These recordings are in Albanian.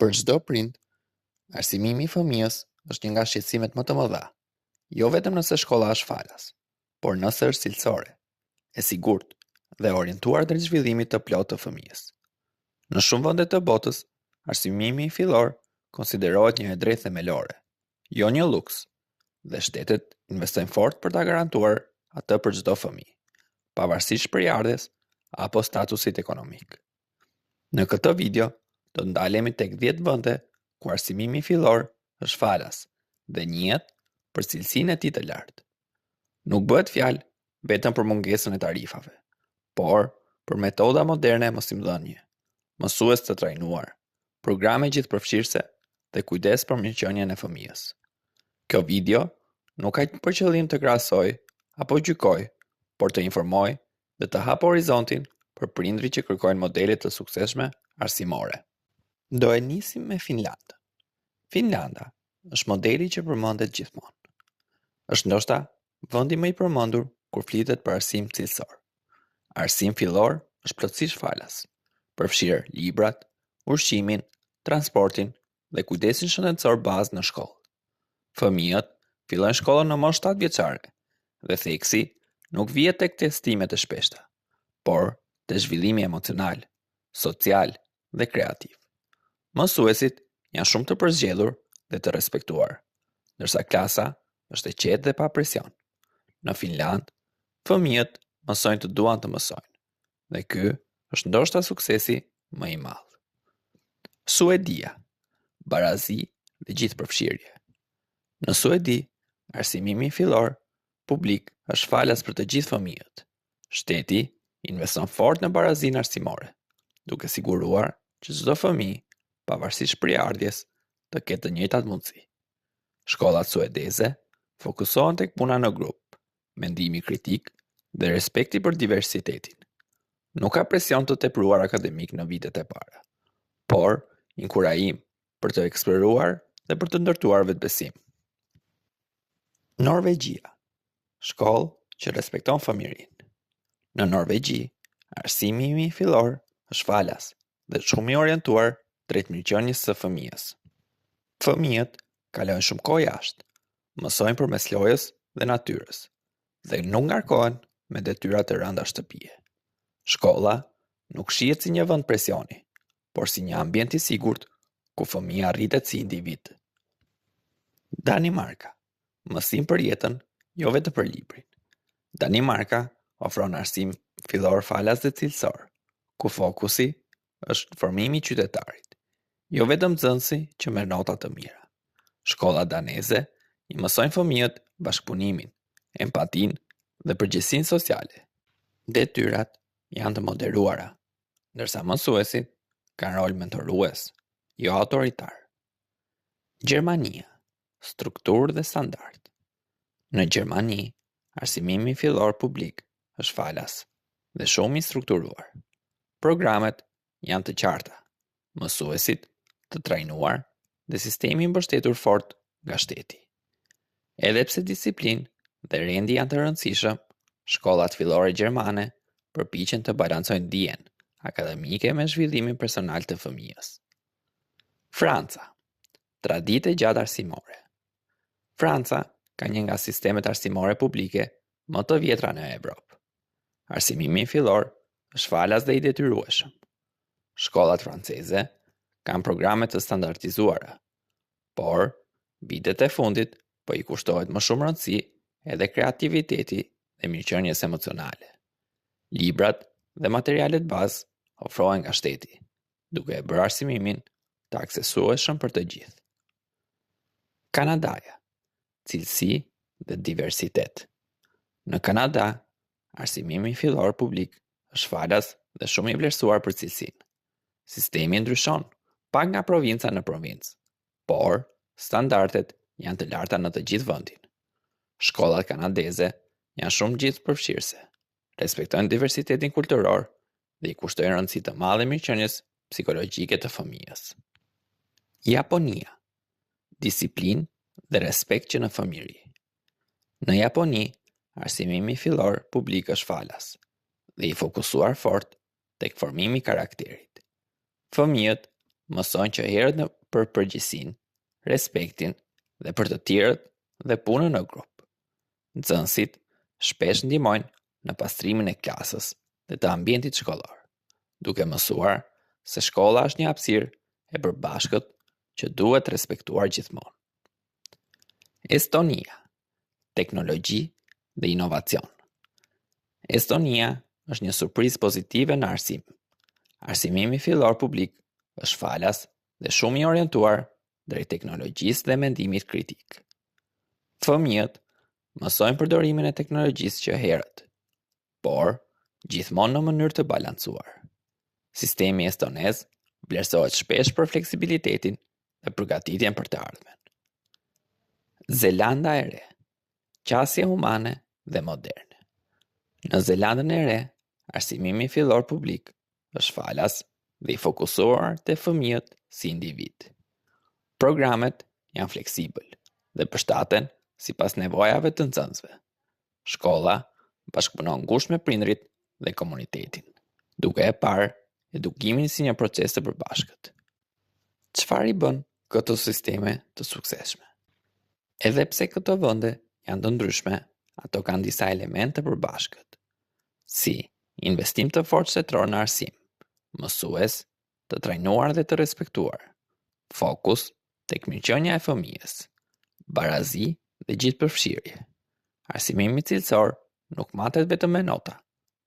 Për çdo prind, arsimimi i fëmijës është një nga shqetësimet më të mëdha, jo vetëm nëse shkolla është falas, por nëse është cilësore, e sigurt dhe orientuar drejt zhvillimit të plotë të fëmijës. Në shumë vende të botës, arsimimi fillor konsiderohet një e drejtë themelore, jo një luks, dhe shtetet investojnë fort për ta garantuar atë për çdo fëmijë, pavarësisht shpërjardhjes apo statusit ekonomik. Në këtë video do të ndalemi tek 10 vende ku arsimimi fillor është falas dhe njihet për cilësinë e tij të lartë. Nuk bëhet fjalë vetëm për mungesën e tarifave, por për metoda moderne mësimdhënie, mësues të trajnuar, programe gjithëpërfshirëse dhe kujdes për mirëqenien e fëmijës. Kjo video nuk ka për qëllim të krahasoj apo gjykoj, por të informoj dhe të hap horizontin për prindrit që kërkojnë modele të suksesshme arsimore. Do e nisim me Finland. Finlanda është modeli që përmendet gjithmonë. Është ndoshta vendi më i përmendur kur flitet për arsim cilësor. Arsim fillor është plotësisht falas, përfshirë librat, ushqimin, transportin dhe kujdesin shëndetësor bazë në shkollë. Fëmijët fillojnë shkollën në moshë 7 vjeçare dhe theksi nuk vihet tek testimet e shpeshta, por te zhvillimi emocional, social dhe kreativ. Mësuesit janë shumë të përzgjedhur dhe të respektuar, ndërsa klasa është e qetë dhe pa presion. Në Finland, fëmijët mësojnë të duan të mësojnë, dhe ky është ndoshta suksesi më i madh. Suedia, barazi dhe gjithëpërfshirje. Në Suedi, arsimimi fillor publik është falas për të gjithë fëmijët. Shteti investon fort në barazinë arsimore, duke siguruar që çdo fëmijë, pavarësisht shpërjardhjes, të ketë të njëjtat mundësi. Shkollat suedeze fokusohen tek puna në grup, mendimi kritik dhe respekti për diversitetin. Nuk ka presion të tepruar akademik në vitet e para, por inkurajim për të eksploruar dhe për të ndërtuar vetbesim. Norvegjia, shkollë që respekton fëmijërinë. Në Norvegji, arsimimi fillor është falas dhe shumë i orientuar drejt mirëqenies së fëmijës. Fëmijët kalojnë shumë kohë jashtë, mësojnë përmes lojës dhe natyrës, dhe nuk ngarkohen me detyra të rënda shtëpie. Shkolla nuk shihet si një vend presioni, por si një ambient i sigurt ku fëmia rritet si individ. Danimarka, mësim për jetën, jo vetëm për librin. Danimarka ofron arsim fillor falas dhe cilësor, ku fokusi është formimi i qytetarit, jo vetëm nxënësi që merr nota të mira. Shkollat daneze i mësojnë fëmijët bashkëpunimin, empatinë dhe përgjegjësinë sociale. Detyrat janë të moderuara, ndërsa mësuesit kanë rol mentorues, jo autoritar. Gjermania, strukturë dhe standard. Në Gjermani, arsimimi fillor publik është falas dhe shumë i strukturuar. Programet janë të qarta, mësuesit të trajnuar dhe sistemi i mbështetur fort nga shteti. Edhe pse disiplinë dhe rendi janë të rëndësishëm, shkollat fillore gjermane përpiqen të balancojnë dijen akademike me zhvillimin personal të fëmijës. Franca, traditë gjatë arsimore. Franca ka një nga sistemet arsimore publike më të vjetra në Evropë. Arsimimi fillor është falas dhe i detyrueshëm. Shkollat franceze kanë programe të standardizuara, por vitet e fundit po i kushtohet më shumë rëndësi edhe kreativiteti dhe mirëqenies emocionale. Librat dhe materialet bazë ofrohen nga shteti, duke e bërë arsimimin të aksesueshëm për të gjithë. Kanadaja, cilësi dhe diversitet. Në Kanada, arsimimi fillor publik është falas dhe shumë i vlerësuar për cilësinë. Sistemi ndryshon pak nga provinca në provincë, por standardet janë të larta në të gjithë vendin. Shkollat kanadeze janë shumë gjithëpërfshirëse, respektojnë diversitetin kulturor dhe i kushtojnë rëndësi të madhe mirëqenies psikologjike të fëmijës. Japonia, disiplinë dhe respekt që në fëmijëri. Në Japoni, arsimimi fillor publik është falas dhe i fokusuar fort tek formimi i karakterit. Fëmijët mësojnë që herët për përgjegjësinë, respektin dhe për të tjerët dhe punën në grup. Nxënësit shpesh ndihmojnë në pastrimin e klasës dhe të ambientit shkollor, duke mësuar se shkolla është një hapësirë e përbashkët që duhet respektuar gjithmonë. Estonia, teknologji dhe inovacion. Estonia është një surprizë pozitive në arsim. Arsimimi fillor publik është falas dhe shumë i orientuar drejt teknologjisë dhe mendimit kritik. Fëmijët mësojnë përdorimin e teknologjisë që herët, por gjithmonë në mënyrë të balancuar. Sistemi estonez vlerësohet shpesh për fleksibilitetin dhe përgatitjen për të ardhmen. Zelanda e Re, qasje humane dhe moderne. Në Zelandën e Re, arsimimi fillor publik është falas dhe i fokusuar te fëmijët si individ. Programet janë fleksibël dhe përshtaten sipas nevojave të nxënësve. Shkolla bashkëpunon ngushtë me prindrit dhe komunitetin, duke e parë edukimin si një proces të përbashkët. Çfarë i bën këto sisteme të suksesshme? Edhe pse këto vende janë të ndryshme, ato kanë disa elemente të përbashkët, si investim të fortë shtetëror në arsim, mësues të trajnuar dhe të respektuar, fokus tek mirëqenia e fëmijës, barazi dhe gjithëpërfshirje. Arsimimi cilësor nuk matet vetëm me nota,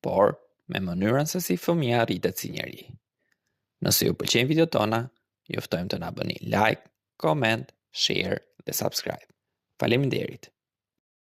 por me mënyrën se si fëmia rritet si njeri. Nëse ju pëlqejnë videot tona, ju ftojmë të na bëni like, comment, share dhe subscribe. Faleminderit.